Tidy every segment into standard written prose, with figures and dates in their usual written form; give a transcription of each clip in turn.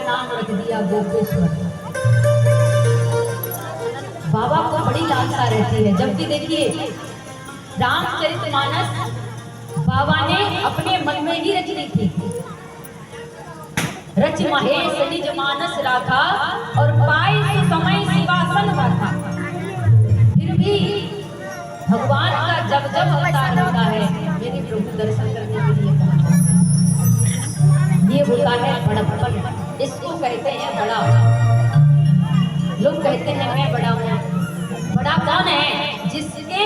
नाम रख दिया गोपेश्वर। बाबा को बड़ी लालसा रहती है। जब भी देखिए रामचरितमानस बाबा ने अपने मन में ही रच ली थी। रच महेश निज मानस राखा और पाए समय शिवासन राखा। फिर भी भगवान का जब जब अवतार होता है मेरे प्रभु दर्शन करने के लिए पहुंचते हैं। ये होता है बड़प्पन। इसको कहते हैं बड़ा। लोग कहते हैं मैं बड़ा हूँ। बड़ा कौन है? जिसके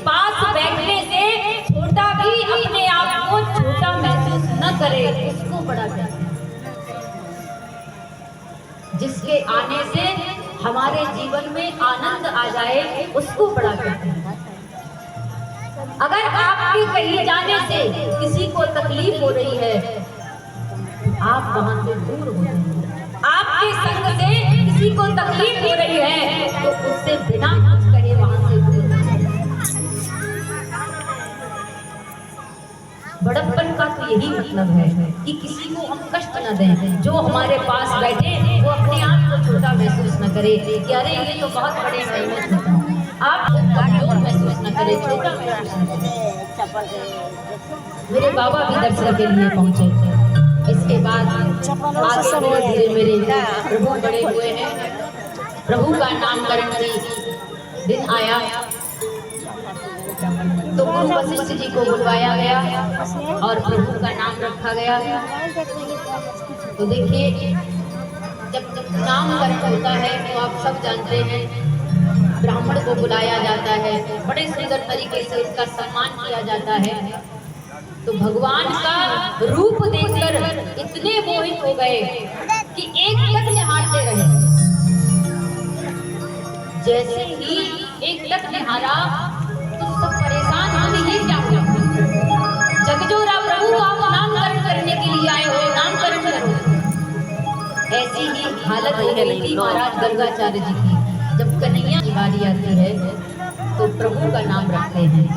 पास बैठने से छोटा भी अपने आप को छोटा महसूस न करे, उसको बड़ा कहते हैं। जिसके आने से हमारे जीवन में आनंद आ जाए, उसको बड़ा कहते हैं। अगर आपके कहीं जाने से किसी को तकलीफ हो रही है, आप वहां से दूर हो जाइए। आपके संग से किसी को तकलीफ हो रही है तो उससे बिना कुछ कहे वहां से दूर हो जाइए। बड़प्पन का तो यही मतलब है कि किसी को हम कष्ट न दें। जो हमारे पास बैठे वो अपने आप को छोटा महसूस न करे कि अरे ये तो बहुत बड़े हैं, मैं छोटा हूं। आप कमजोर महसूस न करें, छोटा महसूस न करें। मेरे बाबा भी दर्शन के लिए पहुंचे थे। इसके बाद आगे धीरे धीरे मेरे प्रभु बड़े हुए हैं। प्रभु का नामकरण की दिन आया तो गुरु वशिष्ठ जी को बुलवाया गया और प्रभु का नाम रखा गया। तो देखिए जब नामकरण होता है तो आप सब जानते हैं ब्राह्मण को बुलाया जाता है, बड़े सुंदर तरीके से उसका सम्मान किया जाता है। तो भगवान का रूप देखकर इतने मोहित हो गए कि एक लट निहारते रहे। जैसे ही एक लट निहारा तो सब परेशान होने ये क्या हुआ? जगजोरा प्रभु का नामकरण करने के लिए आए हुए, नामकरण करो। ऐसी ही हालत हो गई थी महाराज गर्गाचार्य जी की। जब कन्हैया की बारी आती है तो प्रभु का नाम रखते हैं।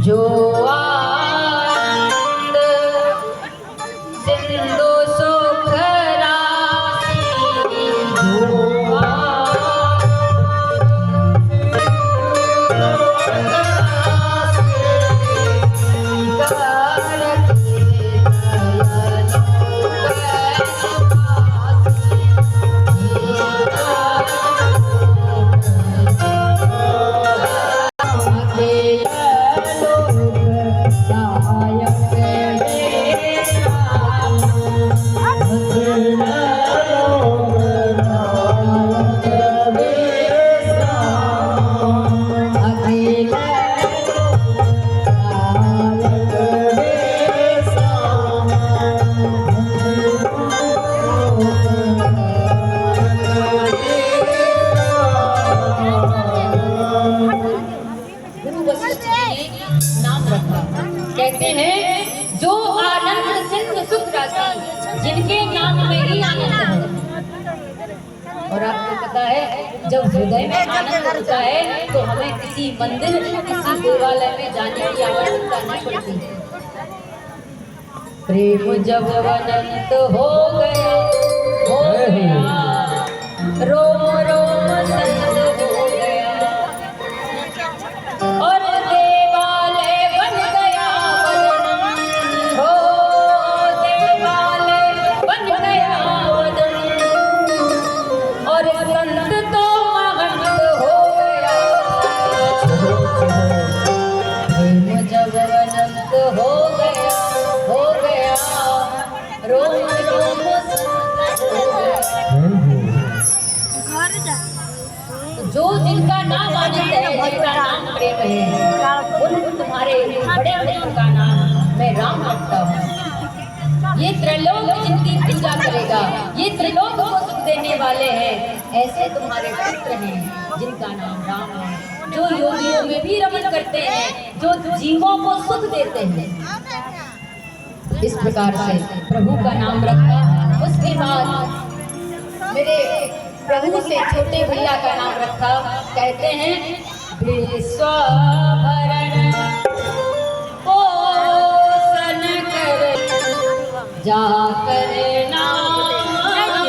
जो आनंद सिंधु सुख राशि, जो कहते हैं जो आनंद सिंधु सुख राशि, जिनके नाम में ही आनंद है। और आपको पता है जब हृदय में आनंद होता है तो हमें किसी मंदिर किसी देवालय में जाने की आवश्यकता नहीं पड़ती। प्रेम जब अनंत हो गया रोम रोम संत हो गया और देवालय बन गया वदन, हो देवालय बन गया वदन और संत तो महंत हो गया। प्रेम जब अनंत हो गया रोम रोम संत हो गया। जो जिनका नाम आनंद है, जिनका नाम प्रेम है, उन तुम्हारे बड़े बड़े का नाम मैं राम रखता हूँ। ये त्रिलोक जिनकी पूजा करेगा, ये त्रिलोक को सुख देने वाले हैं। ऐसे तुम्हारे पुत्र हैं जिनका नाम राम है, जो योगियों में भी रमण करते हैं, जो जीवों को सुख देते हैं। इस प्रकार से प्रभु का नाम रखा। उसके बाद मेरे प्रभु से छोटे भैया का नाम रखा। कहते हैं विश्वभरण पोषण कर जाकर नाम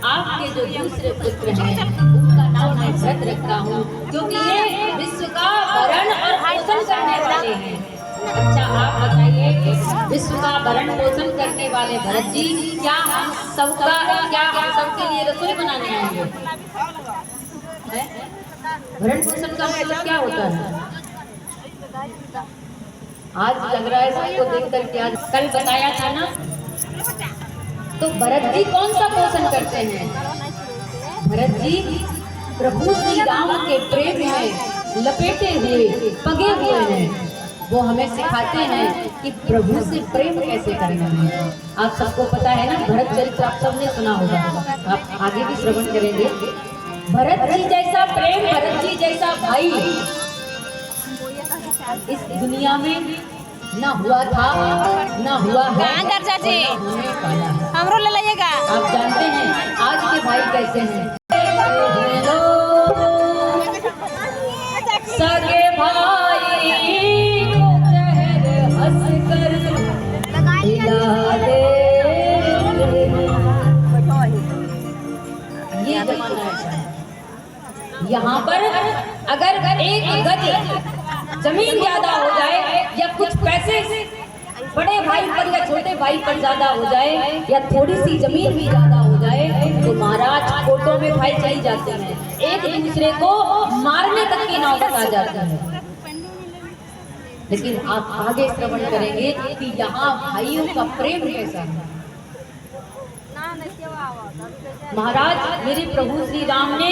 आपके जो दूसरे पुत्र हैं उनका नाम मैं भरत रखता हूँ, क्योंकि ये विश्व का भरण और पोषण करने वाले हैं। अच्छा आप बताइए, विश्व का भरण पोषण करने वाले भरत जी, क्या हम सबके लिए रसोई बनाने आएंगे? भरण पोषण का मतलब क्या होता है? आज लग रहा है सबको देख करके, आज कल बताया था ना। तो भरत जी कौन सा पोषण करते हैं? भरत जी प्रभु श्री राम के प्रेम में लपेटे हुए पगे हुए हैं। वो हमें सिखाते हैं कि प्रभु से प्रेम कैसे करना है। आप सबको पता है ना, भरत चरित्र आप सबने सुना होगा, आप आगे भी श्रवण करेंगे। भरत जी जैसा प्रेम, भरत जी जैसा भाई इस दुनिया में ना हुआ था, ना हुआ है, हमरो ले लाइएगा। आप जानते हैं आज के भाई कैसे हैं? सगे भाई को चेहरे हंस कर हिला दे, ये जमाना है। यहाँ पर अगर एक गज जमीन ज्यादा हो जाए या कुछ पैसे बड़े भाई पर या छोटे भाई पर ज्यादा हो जाए या थोड़ी सी जमीन भी ज्यादा हो जाए तो महाराज कोर्टों में भाई चली जाते हैं, एक दूसरे को मारने तक की नौबत आ जाती है। लेकिन आप आगे श्रवण करेंगे कि यहाँ भाइयों का प्रेम कैसा है। महाराज मेरे प्रभु श्री राम ने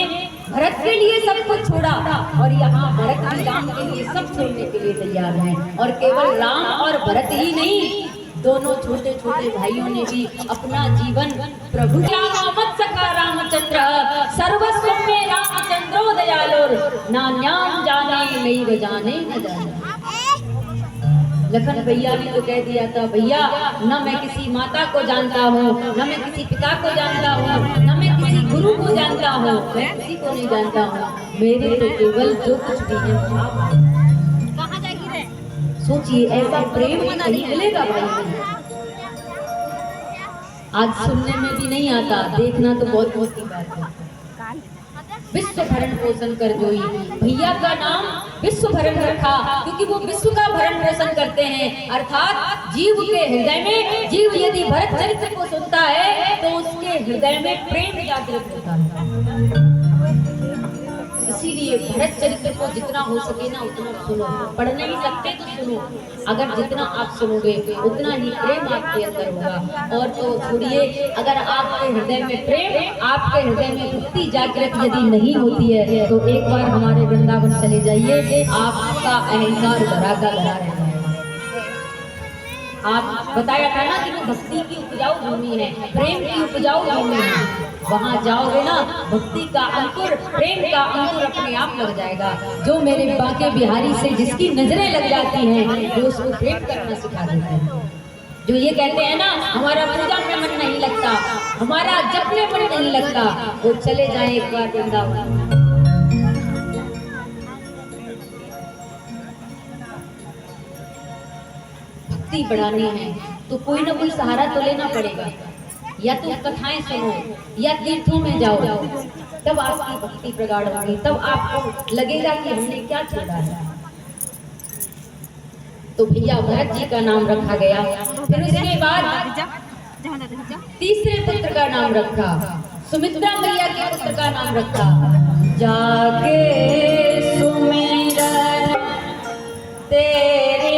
भरत के लिए सब कुछ छोड़ा और यहाँ भरत श्री राम के लिए सब छोड़ने के लिए तैयार हैं। और केवल राम और भरत ही नहीं, दोनों छोटे छोटे भाइयों ने भी अपना जीवन प्रभु मत सका रामचंद्र सर्वस्व में रामचंद्रो दयालोर नान्याम जाने नहीं बजाने न जाने। लखन भैया ने तो कह दिया था, भैया न मैं किसी माता को जानता हूँ, न मैं किसी पिता को जानता हूँ, न मैं किसी गुरु को जानता हूँ, मैं किसी को नहीं जानता हूँ, मेरे तो केवल जो कुछ भी है कहाँ जाएगी रे? सोचिए ऐसा प्रेम नहीं मिलेगा भाई। आज सुनने में भी नहीं आता, देखना तो बहुत बहुत की बात है। विश्व भरण पोषण कर जोई, भैया का नाम विश्व भरण रखा क्योंकि वो विश्व का भरण पोषण करते हैं। अर्थात जीव के हृदय में, जीव यदि भरत चरित्र को सुनता है तो उसके हृदय में प्रेम जागृत होता है। इसीलिए भरत चरित्र को जितना हो सके ना उतना सुनो, पढ़ नहीं सकते तो सुनो, अगर जितना आप सुनोगे उतना ही प्रेम आपके अंदर होगा। और तो छोड़िए, अगर आपके हृदय में प्रेम, आपके हृदय में भक्ति जागृत यदि नहीं होती है तो एक बार हमारे वृंदावन चले जाइए, आपका अहंकार भरा का भरा रहेगा। आप बताया था ना कि वो भक्ति की उपजाऊ भूमि है, प्रेम की उपजाऊ भूमि है, वहाँ जाओगे ना भक्ति का अंकुर, प्रेम का अंकुर अपने आप लग जाएगा। जो मेरे बांके बिहारी से जिसकी नजरें लग जाती हैं वो उसको प्रेम करना सिखा देते हैं। जो ये कहते हैं ना हमारा पूजा में मन नहीं लगता, हमारा जप में मन नहीं लगता, वो चले जाए एक बार वृंदावन। भक्ति बढ़ानी है तो कोई ना कोई सहारा तो लेना पड़ेगा, या तो कथाएं सुनो या तीर्थों में जाओ, तब आपकी भक्ति प्रगाढ़ होगी, तब आपको लगेगा कि हमने क्या छोड़ा है। तो भैया भरत जी का नाम रखा गया। फिर उसके बाद तीसरे पुत्र का नाम रखा, सुमित्रा मैया के पुत्र का नाम रखा। जाके सुमिरन तेरे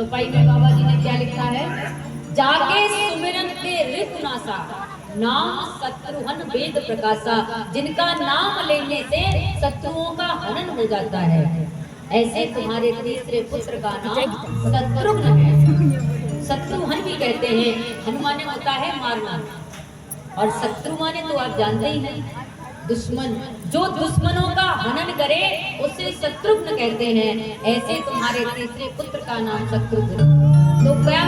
चौपाई में बाबा जी ने क्या लिखा है, जाके सुमिरन ते रिपुनासा, नाम शत्रुहन वेद प्रकाशा, जिनका नाम लेने से शत्रुओं का हनन हो जाता है। ऐसे तुम्हारे तीसरे पुत्र का नाम शत्रुघ्न है। शत्रुहन भी कहते हैं, हनुमान होता है मारना, और शत्रु माने तो आप जानते ही हैं दुश्मन, जो दुश्मनों का हनन करे उसे शत्रुघ्न कहते हैं। ऐसे तुम्हारे तीसरे पुत्र का नाम शत्रुघ्न। तो क्या,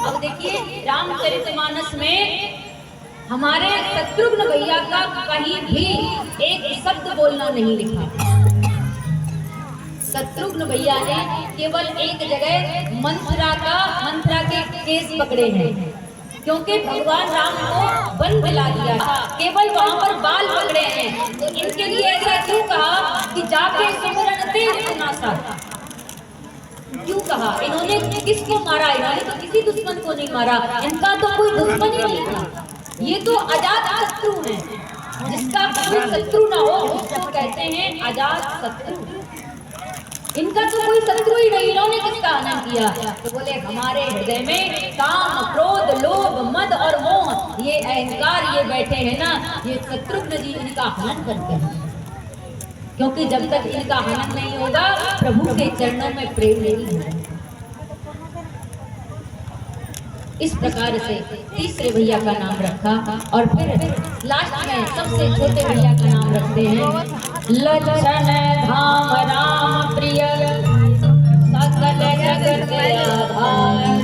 अब देखिए रामचरितमानस में हमारे शत्रुघ्न भैया का कहीं भी एक शब्द बोलना नहीं लिखा। शत्रुघ्न भैया ने केवल एक जगह मंत्रा के केस पकड़े हैं, क्योंकि भगवान राम को वन दिला दिया था, केवल वहां पर बाल पकड़े हैं। तो इनके लिए ऐसा क्यों कहा कि जाके सुमिरन ते रिपुनासा, क्यों कहा? इन्होंने किसको मारा? इन्होंने तो किसी दुश्मन को नहीं मारा, इनका तो कोई दुश्मन ही नहीं था, ये तो अजात शत्रु है। जिसका कोई शत्रु ना हो उसको कहते हैं अजात शत्रु। इनका तो कोई शत्रु ही नहीं, इन्होंने किसका हनन किया? तो बोले हमारे हृदय में काम, क्रोध, लोभ, मद और मोह, ये अहंकार ये बैठे हैं ना, ये शत्रुघ्न जी इनका हनन करते हैं। क्योंकि जब तक इनका हनन नहीं होगा प्रभु के चरणों में प्रेम नहीं होगा। इस प्रकार से तीसरे भैया का नाम रखा, और फिर लास्ट में सबसे छोटे भैया का नाम रखते हैं लक्षण धाम राम प्रिय, सकल जगत आधार,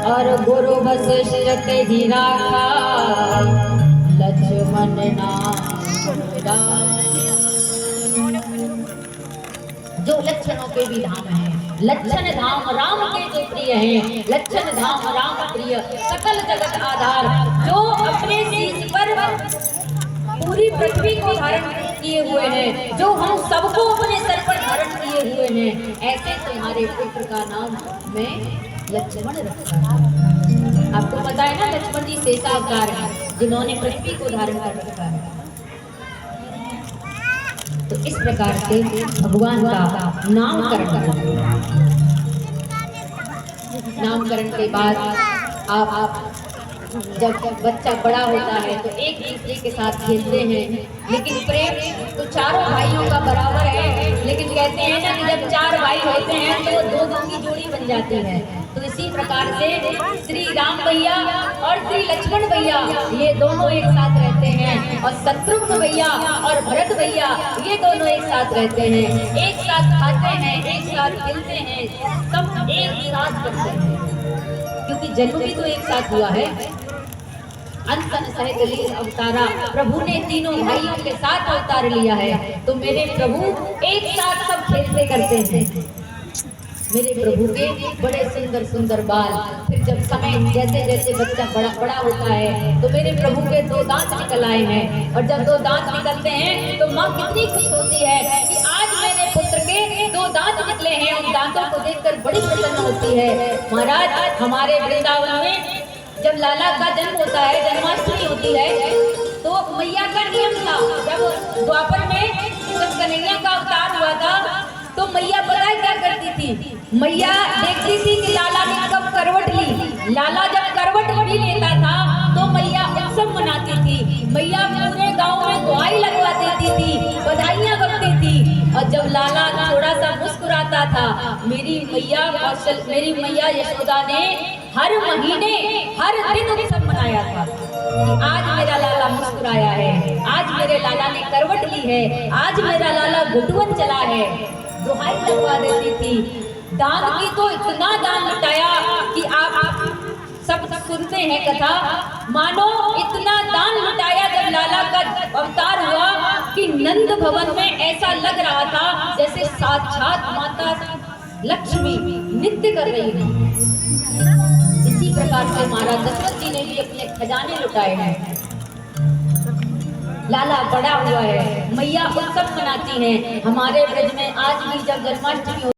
और गुरु वशिष्ठ ही राखा, लक्ष्मण नाम। जो लक्षणों के भी धाम है, लक्षण धाम राम के जो प्रिय हैं, लक्षण धाम राम प्रिय, सकल जगत आधार, जो अपने शीश पर पूरी पृथ्वी को धारण किए हुए हैं, जो हम सबको अपने सर पर धारण किए हुए हैं, ऐसे तुम्हारे पुत्र का नाम मैं लक्ष्मण रखा। आपको पता है ना, लक्ष्मण जी शेषावतार हैं, जिन्होंने पृथ्वी को धारण कर रखा है। तो इस प्रकार से भगवान का नामकरण के बाद आप जब बच्चा बड़ा होता है तो एक दूसरे के साथ खेलते हैं, लेकिन प्रेम तो चारों भाइयों का बराबर है। लेकिन कहते हैं ना कि जब चार भाई होते हैं तो दो की जोड़ी बन जाती है। तो इसी प्रकार से श्री राम भैया और श्री लक्ष्मण भैया ये दोनों एक साथ रहते हैं, और शत्रुघ्न भैया और भरत भैया ये दोनों एक साथ रहते हैं, एक साथ खाते हैं, एक साथ खेलते हैं, सब एक साथ करते हैं, क्योंकि जन्म भी तो एक साथ हुआ है। अंतन सहित लीन अवतारा, प्रभु ने तीनों भाइयों के साथ अवतार लिया है। तो मेरे प्रभु एक साथ सब खेलते करते हैं। मेरे प्रभु के बड़े सुंदर सुंदर बाल, फिर जब समय जैसे जैसे बच्चा बड़ा होता है तो मेरे प्रभु के 2 दांत निकल आए हैं, और जब 2 दांत निकलते हैं तो माँ कितनी खुश होती है कि आज मेरे पुत्र के 2 दांत निकले हैं। उन दांतों को देखकर बड़ी प्रसन्न होती है। महाराज, हमारे वृंदावन में जब लाला का जन्म होता है, जन्माष्टमी होती है, तो मैया का नियम था, जब द्वापर में जब कन्हैया का अवतार हुआ था तो मैया पता है क्या करती थी? मैया देखती थी कि लाला ने कब करवट ली। लाला जब करवट भी लेता था तो मैया उत्सव मनाती थी। मैया पूरे गांव में दुआई लगवा देती थी, बधाइयां बकती थी। और जब लाला थोड़ा सा मुस्कुराता था, मेरी मैया यशोदा ने हर महीने हर दिन उत्सव मनाया था कि आज मेरा लाला मुस्कुराया है, आज मेरे लाला ने करवट ली है, आज मेरा लाला घुटवन चला है। दुहाई लगवा देती थी। दान की तो इतना दान लुटाया कि आप सब सुनते हैं कथा, मानो इतना दान लुटाया जब लाला का अवतार हुआ कि नंद भवन में ऐसा लग रहा था जैसे साक्षात माता लक्ष्मी नृत्य कर रही है। इसी प्रकार से महाराज दशरथ जी ने भी अपने खजाने लुटाए हैं। लाला बड़ा हुआ है, मैया उत्सव मनाती हैं। हमारे ब्रज में आज भी जब जन्माष्टमी